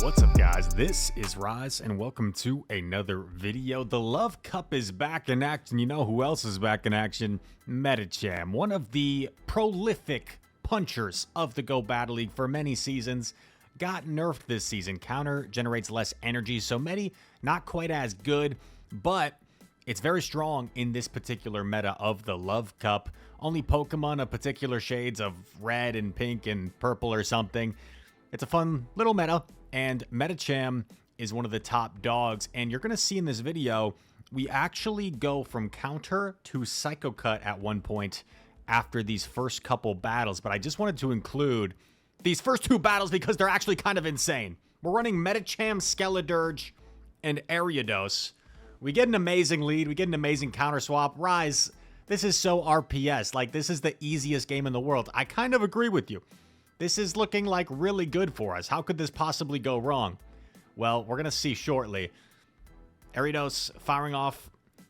What's up, guys? This is Rise, and welcome to another video. The Love Cup is back in action. You know who else is back in action? Medicham, one of the prolific punchers of the Go Battle League for many seasons, got nerfed this season. Counter generates less energy, so Medi, not quite as good, but it's very strong in this particular meta of the Love Cup. Only Pokemon of particular shades of red and pink and purple or something. It's a fun little meta, and Medicham is one of the top dogs. And you're going to see in this video, we actually go from counter to Psycho Cut at one point after these first couple battles. But I just wanted to include these first two battles because they're actually kind of insane. We're running Medicham, Skeledirge, and Ariados. We get an amazing lead. We get an amazing counter swap. Rise, this is so RPS. Like, this is the easiest game in the world. I kind of agree with you. This is looking like really good for us. How could this possibly go wrong? Well, we're going to see shortly. Ariados firing off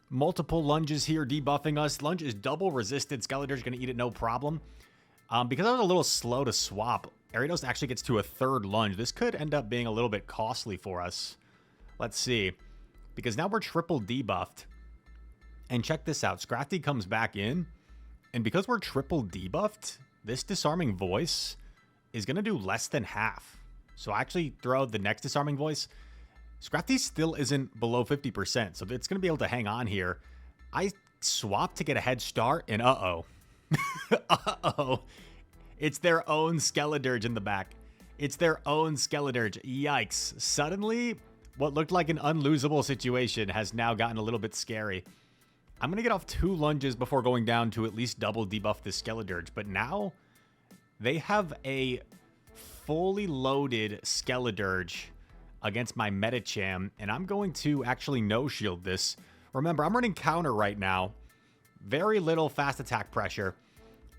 multiple lunges here, debuffing us. Lunge is double resisted. Skeledirge going to eat it no problem. Because I was a little slow to swap, Ariados actually gets to a third lunge. This could end up being a little bit costly for us. Let's see. Because now we're triple debuffed. And check this out. Scrafty comes back in. And because we're triple debuffed, this Disarming Voice is going to do less than half. So I actually throw the next Disarming Voice. Scrafty still isn't below 50%, so it's going to be able to hang on here. I swap to get a head start, and uh-oh. Uh-oh. It's their own Skeledirge in the back. It's their own Skeledirge. Yikes. Suddenly, what looked like an unlosable situation has now gotten a little bit scary. I'm going to get off 2 lunges before going down to at least double debuff the Skeledirge, but now they have a fully loaded Skeledirge against my Medicham, and I'm going to actually no-shield this. Remember, I'm running counter right now. Very little fast attack pressure.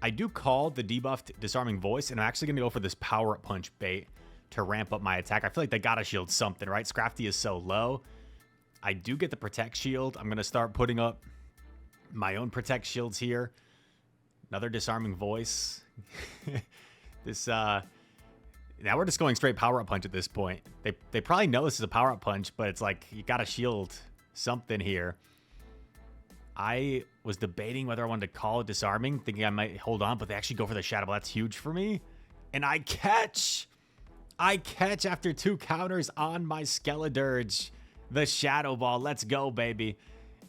I do call the debuffed Disarming Voice, and I'm actually going to go for this Power-Up Punch bait to ramp up my attack. I feel like they gotta shield something, right? Scrafty is so low. I do get the Protect Shield. I'm going to start putting up my own Protect Shields here. Another Disarming Voice. Now we're just going straight Power-Up Punch at this point. They probably know this is a Power-Up Punch, but it's like, you gotta shield something here. I was debating whether I wanted to call it Disarming, thinking I might hold on, but they actually go for the Shadow Ball. That's huge for me. And I catch after 2 counters on my Skeledirge. The Shadow Ball. Let's go, baby.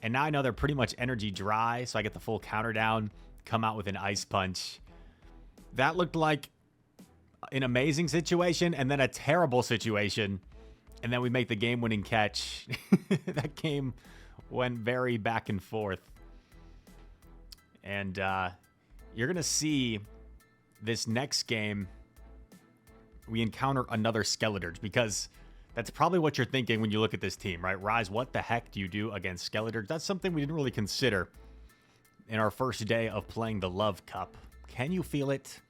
And now I know they're pretty much energy dry, so I get the full counter down, come out with an Ice Punch. That looked like an amazing situation and then a terrible situation. And then we make the game-winning catch. That game went very back and forth. And you're going to see this next game, we encounter another Skeledirge, because that's probably what you're thinking when you look at this team, right? Rise, what the heck do you do against Skeledirge? That's something we didn't really consider in our first day of playing the Love Cup. Can you feel it?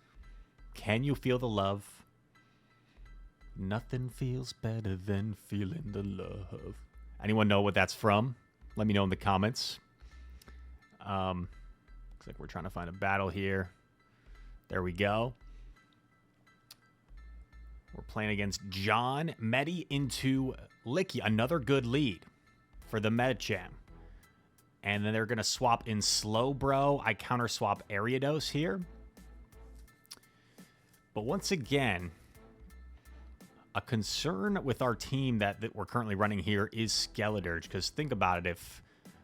Can you feel the love? Nothing feels better than feeling the love. Anyone know what that's from? Let me know in the comments. Looks like we're trying to find a battle here. There we go. We're playing against John. Medi into Licky. Another good lead for the Medicham. And then they're going to swap in Slowbro. I counter swap Ariados here. But once again, a concern with our team that we're currently running here is Skeledirge. Because think about it,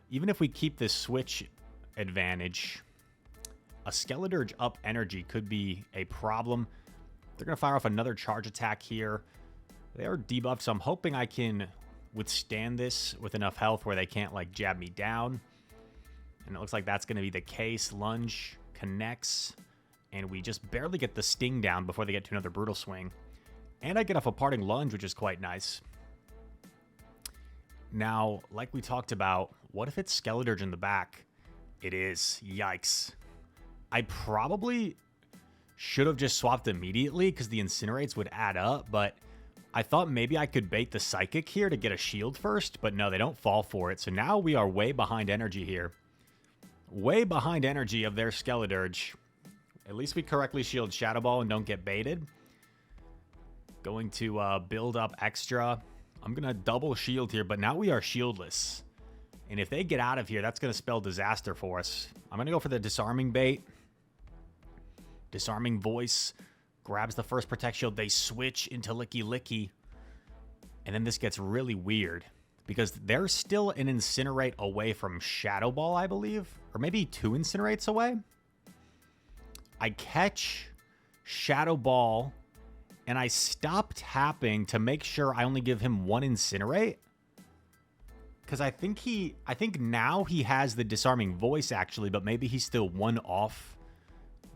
even if we keep this switch advantage, a Skeledirge up energy could be a problem. They're going to fire off another charge attack here. They are debuffed, so I'm hoping I can withstand this with enough health where they can't, like, jab me down. And it looks like that's going to be the case. Lunge connects. And we just barely get the sting down before they get to another brutal swing. And I get off a parting lunge, which is quite nice. Now, like we talked about, what if it's Skeledirge in the back? It is. Yikes. I probably should have just swapped immediately because the Incinerates would add up, but I thought maybe I could bait the Psychic here to get a shield first, but no, they don't fall for it. So now we are way behind energy here. Way behind energy of their Skeledirge. At least we correctly shield Shadow Ball and don't get baited. Going to build up extra. I'm going to double shield here, but now we are shieldless. And if they get out of here, that's going to spell disaster for us. I'm going to go for the disarming bait. Disarming voice. Grabs the first protect shield. They switch into Licky Licky. And then this gets really weird. Because they're still an Incinerate away from Shadow Ball, I believe. Or maybe 2 Incinerates away. I catch Shadow Ball. And I stop tapping to make sure I only give him 1 Incinerate. Because I think now he has the disarming voice actually, but maybe he's still 1 off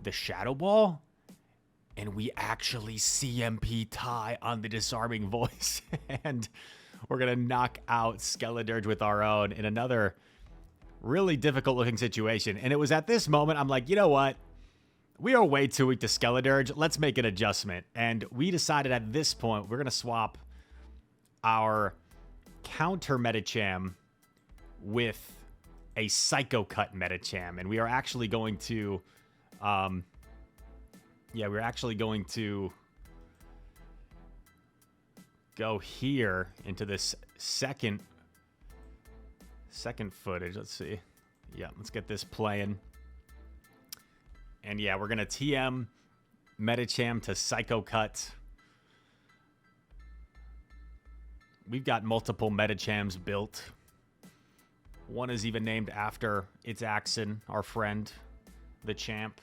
the Shadow Ball. And we actually CMP tie on the disarming voice. And we're going to knock out Skeledirge with our own in another really difficult looking situation. And it was at this moment, I'm like, you know what? We are way too weak to Skeledirge. Let's make an adjustment. And we decided at this point, we're going to swap our counter Medicham with a Psycho Cut Medicham. And we are actually going to... we're actually going to go here into this second footage. Let's see. Yeah, let's get this playing. And yeah, we're going to TM Medicham to Psycho Cut. We've got multiple Medichams built. One is even named after its Axon, our friend, the champ.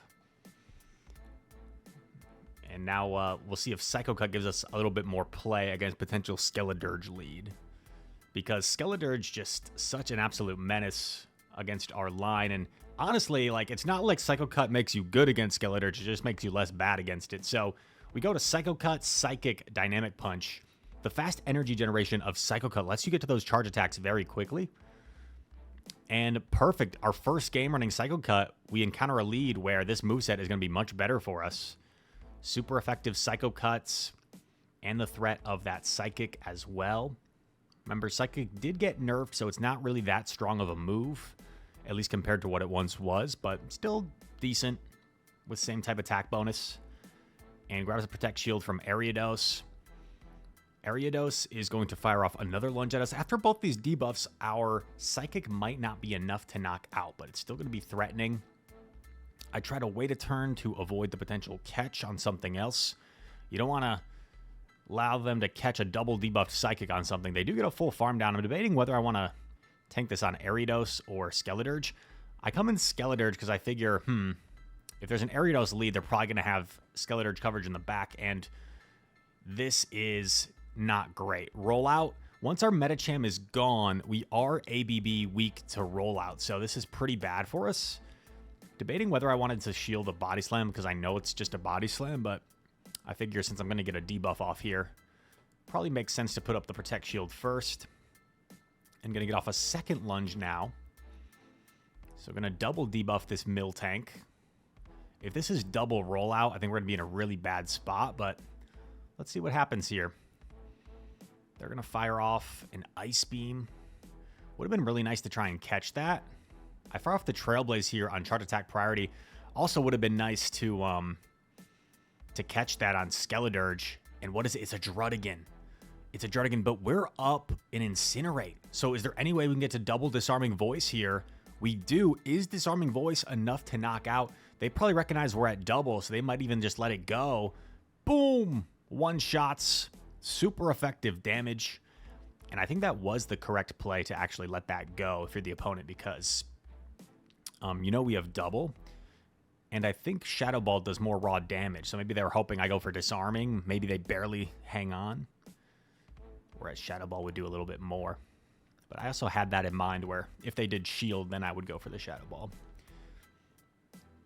And now we'll see if Psycho Cut gives us a little bit more play against potential Skeledirge lead. Because Skeledirge just such an absolute menace against our line. And honestly, like, it's not like Psycho Cut makes you good against Skeledirge. It just makes you less bad against it. So we go to Psycho Cut, Psychic, Dynamic Punch. The fast energy generation of Psycho Cut lets you get to those charge attacks very quickly. And perfect. Our first game running Psycho Cut, we encounter a lead where this moveset is going to be much better for us. Super effective Psycho Cuts and the threat of that Psychic as well. Remember, Psychic did get nerfed, so it's not really that strong of a move, at least compared to what it once was, but still decent with same type attack bonus. And grabs a Protect Shield from Ariados. Ariados is going to fire off another lunge at us. After both these debuffs, our Psychic might not be enough to knock out, but it's still going to be threatening. I try to wait a turn to avoid the potential catch on something else. You don't want to allow them to catch a double debuffed Psychic on something. They do get a full farm down. I'm debating whether I want to tank this on Ariados or Skeledirge. I come in Skeledirge because I figure, if there's an Ariados lead, they're probably going to have Skeledirge coverage in the back, and this is not great. Rollout. Once our Medicham is gone, we are ABB weak to rollout, so this is pretty bad for us. Debating whether I wanted to shield a Body Slam because I know it's just a Body Slam, but I figure since I'm going to get a debuff off here, probably makes sense to put up the Protect Shield first. I'm going to get off a second lunge now. So I'm going to double debuff this Miltank. If this is double rollout, I think we're going to be in a really bad spot, but let's see what happens here. They're going to fire off an Ice Beam. Would have been really nice to try and catch that. I fire off the Trailblaze here on charge attack priority. Also would have been nice to catch that on Skeledirge. And what is it? It's a Druddigan. It's a Druddigan, but we're up in Incinerate. So is there any way we can get to double Disarming Voice here? We do. Is Disarming Voice enough to knock out? They probably recognize we're at double, so they might even just let it go. Boom! One shots. Super effective damage. And I think that was the correct play to actually let that go if you're the opponent, because we have double. And I think Shadow Ball does more raw damage. So maybe they were hoping I go for disarming. Maybe they barely hang on. Whereas Shadow Ball would do a little bit more. But I also had that in mind where if they did shield, then I would go for the Shadow Ball.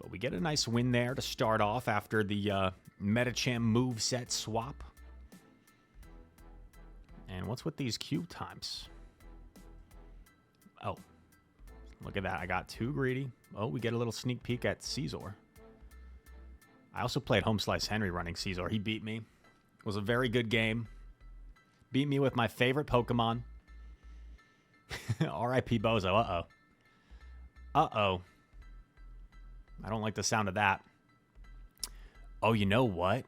But we get a nice win there to start off after the Medicham moveset swap. And what's with these Q times? Oh. Look at that. I got too greedy. Oh, we get a little sneak peek at Caesar. I also played Home Slice Henry running Caesar. He beat me. It was a very good game. Beat me with my favorite Pokemon. R.I.P. Bozo. Uh-oh. Uh-oh. I don't like the sound of that. Oh, you know what?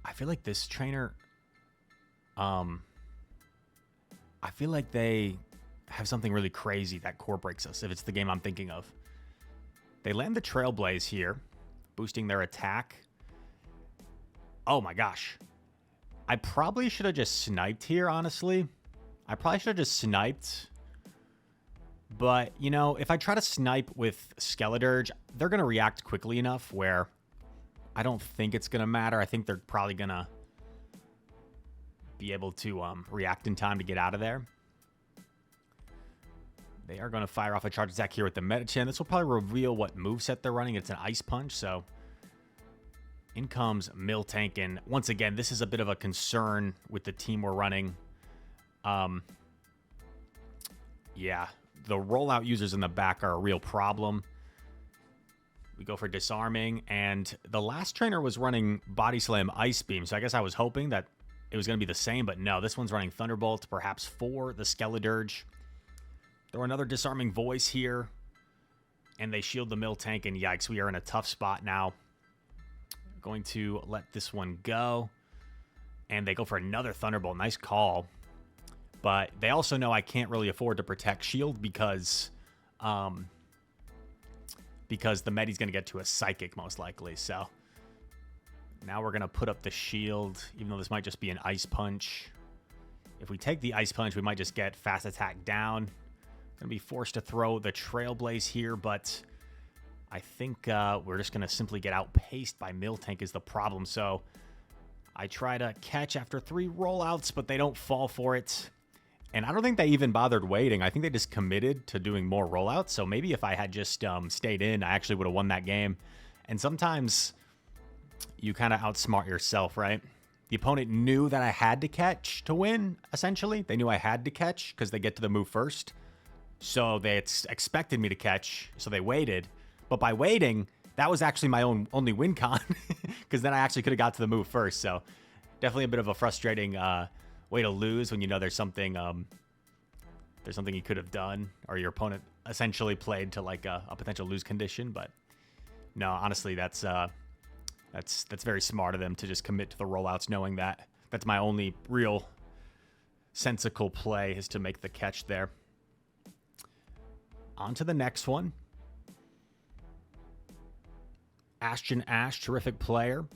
I feel like this trainer, I feel like they have something really crazy that core breaks us, if it's the game I'm thinking of. They land the Trailblaze here, boosting their attack. Oh my gosh. I probably should have just sniped here, honestly. I probably should have just sniped. But, you know, if I try to snipe with Skeledirge, they're going to react quickly enough where I don't think it's going to matter. I think they're probably going to be able to react in time to get out of there. They are going to fire off a charge attack here with the Medicham. This will probably reveal what moveset they're running. It's an Ice Punch, so in comes Miltank. And once again, this is a bit of a concern with the team we're running. Yeah, the rollout users in the back are a real problem. We go for disarming, and the last trainer was running Body Slam Ice Beam, so I guess I was hoping that it was going to be the same, but no, this one's running Thunderbolt, perhaps for the Skeledirge. Throw another disarming voice here, and they shield the Miltank, and yikes, we are in a tough spot now. Going to let this one go, and they go for another Thunderbolt. Nice call, but they also know I can't really afford to protect shield because the Medi's going to get to a Psychic most likely. So now we're going to put up the shield, even though this might just be an Ice Punch. If we take the Ice Punch, we might just get fast attack down. Going to be forced to throw the Trailblaze here, but I think we're just going to simply get outpaced by Miltank is the problem. So I try to catch after 3 rollouts, but they don't fall for it. And I don't think they even bothered waiting. I think they just committed to doing more rollouts. So maybe if I had just stayed in, I actually would have won that game. And sometimes you kind of outsmart yourself, right? The opponent knew that I had to catch to win, essentially. They knew I had to catch because they get to the move first. So they expected me to catch, so they waited. But by waiting, that was actually my only win con, because then I actually could have got to the move first. So definitely a bit of a frustrating way to lose when you know there's something you could have done, or your opponent essentially played to like a potential lose condition. But no, honestly, that's very smart of them to just commit to the rollouts, knowing that that's my only real sensical play is to make the catch there. On to the next one. Ashton Ash, terrific player,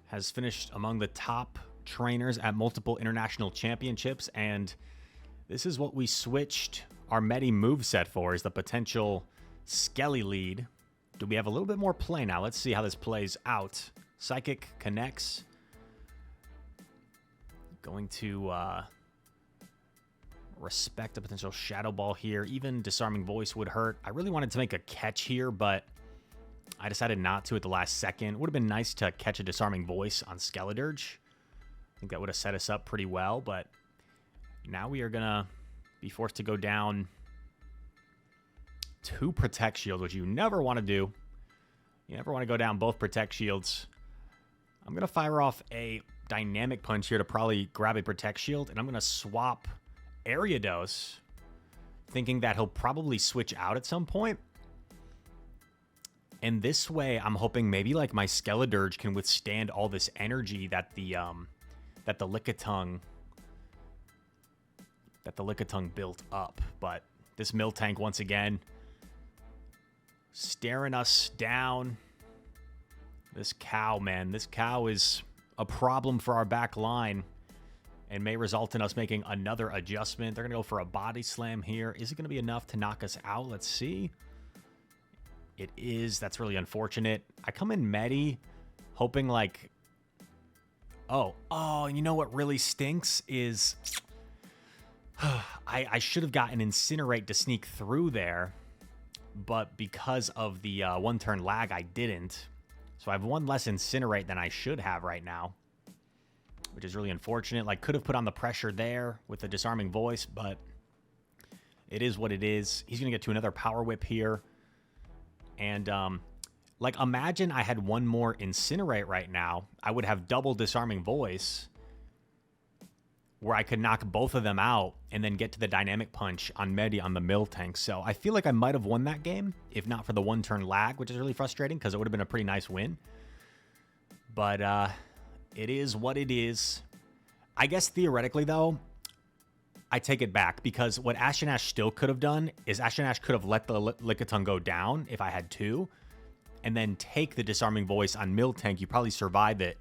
has finished among the top trainers at multiple international championships, and this is what we switched our Medi moveset for, is the potential Skelly lead. Do we have a little bit more play now? Let's see how this plays out. Psychic connects. Going to respect a potential Shadow Ball here. Even Disarming Voice would hurt. I really wanted to make a catch here, but I decided not to at the last second. Would have been nice to catch a Disarming Voice on Skeledirge. I think that would have set us up pretty well, but now we are going to be forced to go down 2 Protect Shields, which you never want to do. You never want to go down both Protect Shields. I'm going to fire off a Dynamic Punch here to probably grab a Protect Shield, and I'm going to swap Ariados, thinking that he'll probably switch out at some point. And this way, I'm hoping maybe like my Skeledirge can withstand all this energy that the Lickitung built up. But this Miltank once again staring us down. This cow, man, this cow is a problem for our back line and may result in us making another adjustment. They're going to go for a Body Slam here. Is it going to be enough to knock us out? Let's see. It is. That's really unfortunate. I come in Medi hoping like... Oh, you know what really stinks is... I should have gotten Incinerate to sneak through there, but because of the one-turn lag, I didn't. So I have 1 less Incinerate than I should have right now, which is really unfortunate. Like, could have put on the pressure there with the Disarming Voice, but it is what it is. He's going to get to another Power Whip here. And, like, imagine I had 1 more Incinerate right now. I would have double Disarming Voice, where I could knock both of them out and then get to the Dynamic Punch on Medi on the Miltank. So I feel like I might have won that game, if not for the one-turn lag, which is really frustrating because it would have been a pretty nice win. But it is what it is. I guess theoretically, though, I take it back, because what Ashen still could have done is Ashen could have let the Lickitung go down if I had two, and then take the Disarming Voice on Miltank. You probably survive it,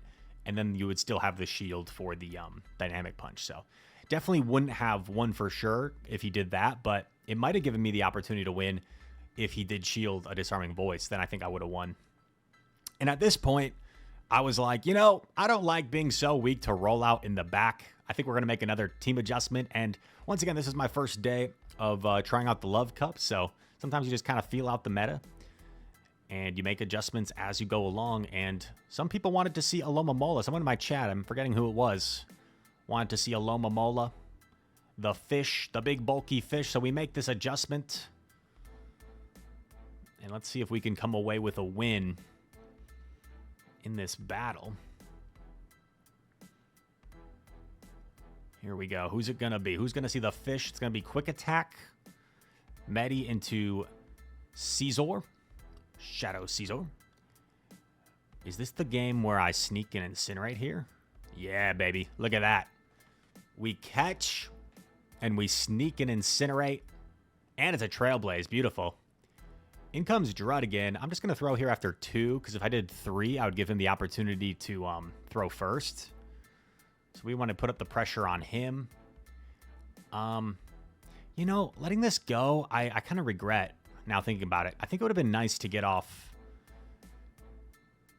and then you would still have the shield for the Dynamic Punch. So definitely wouldn't have won for sure if he did that, but it might have given me the opportunity to win if he did shield a Disarming Voice. Then I think I would have won. And at this point, I was like, you know, I don't like being so weak to roll out in the back. I think we're going to make another team adjustment. And once again, this is my first day of trying out the Love Cup. So sometimes you just kind of feel out the meta and you make adjustments as you go along. And some people wanted to see Alomomola. Someone in my chat, I'm forgetting who it was, wanted to see Alomomola, the fish, the big bulky fish. So we make this adjustment. And let's see if we can come away with a win in this battle. Here we go. Who's it going to be? Who's going to see the fish? It's going to be Quick Attack. Medi into Caesar. Shadow Caesar. Is this the game where I sneak and incinerate here? Yeah, baby. Look at that. We catch and we sneak and incinerate. And it's a Trailblaze. Beautiful. In comes Drud again. I'm just going to throw here after 2, because if I did 3, I would give him the opportunity to throw first. So we want to put up the pressure on him. You know, letting this go, I kind of regret now thinking about it. I think it would have been nice to get off.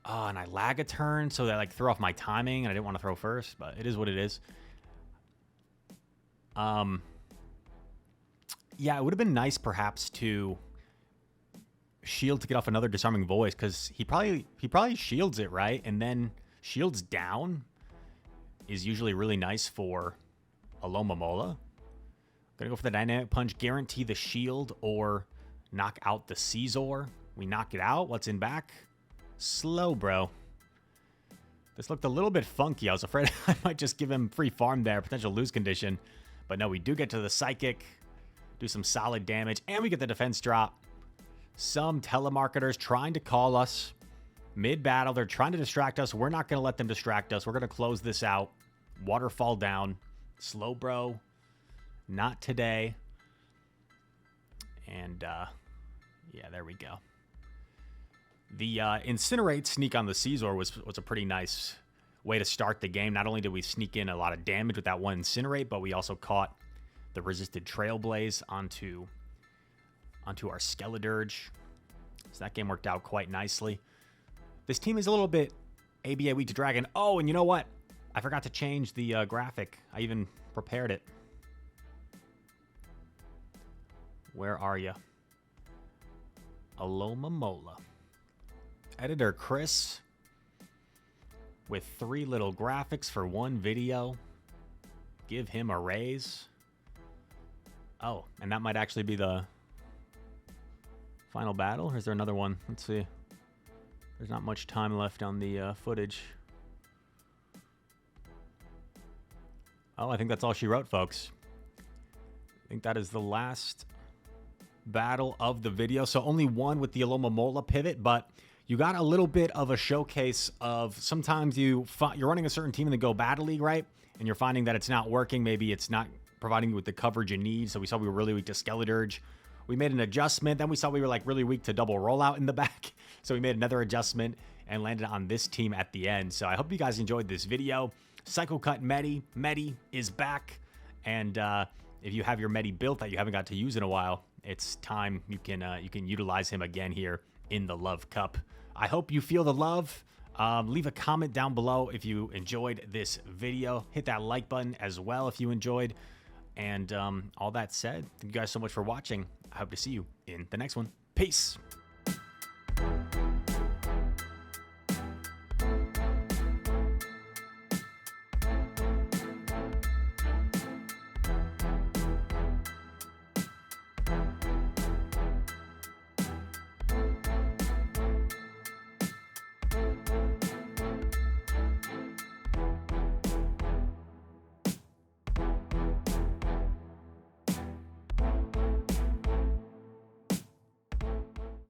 And I lag a turn, so that like threw off my timing, and I didn't want to throw first, but it is what it is. Yeah, it would have been nice perhaps to shield to get off another Disarming Voice, because he probably shields it, right? And then shields down is usually really nice for Alomomola. Gonna go for the Dynamic Punch, guarantee the shield, or knock out the Caesar. We knock it out. What's in back? Slow, bro. This looked a little bit funky. I was afraid I might just give him free farm there, potential lose condition. But no, we do get to the Psychic, do some solid damage, and we get the defense drop. Some telemarketers trying to call us mid-battle. They're trying to distract us. We're not going to let them distract us. We're going to close this out. Waterfall down. Slow, bro. Not today. And, yeah, there we go. The Incinerate sneak on the Caesar was a pretty nice way to start the game. Not only did we sneak in a lot of damage with that one Incinerate, but we also caught the resisted Trailblaze onto our Skeledirge. So that game worked out quite nicely. This team is a little bit ABA weak to Dragon. Oh, and you know what? I forgot to change the graphic. I even prepared it. Where are you? Alomomola. Editor Chris with 3 little graphics for 1 video. Give him a raise. Oh, and that might actually be the final battle, or is there another one? Let's see. There's not much time left on the footage. Oh, I think that's all she wrote, folks. I think that is the last battle of the video. So only one with the Alomomola pivot, but you got a little bit of a showcase of sometimes you're running a certain team in the Go Battle League, right? And you're finding that it's not working. Maybe it's not providing you with the coverage you need. So we saw we were really weak to Skeledirge. We made an adjustment. Then we saw we were like really weak to double rollout in the back. So we made another adjustment and landed on this team at the end. So I hope you guys enjoyed this video. Cycle Cut Medi is back. And if you have your Medi built that you haven't got to use in a while, it's time you can utilize him again here in the Love Cup. I hope you feel the love. Leave a comment down below if you enjoyed this video. Hit that like button as well if you enjoyed. And all that said, thank you guys so much for watching. I hope to see you in the next one. Peace.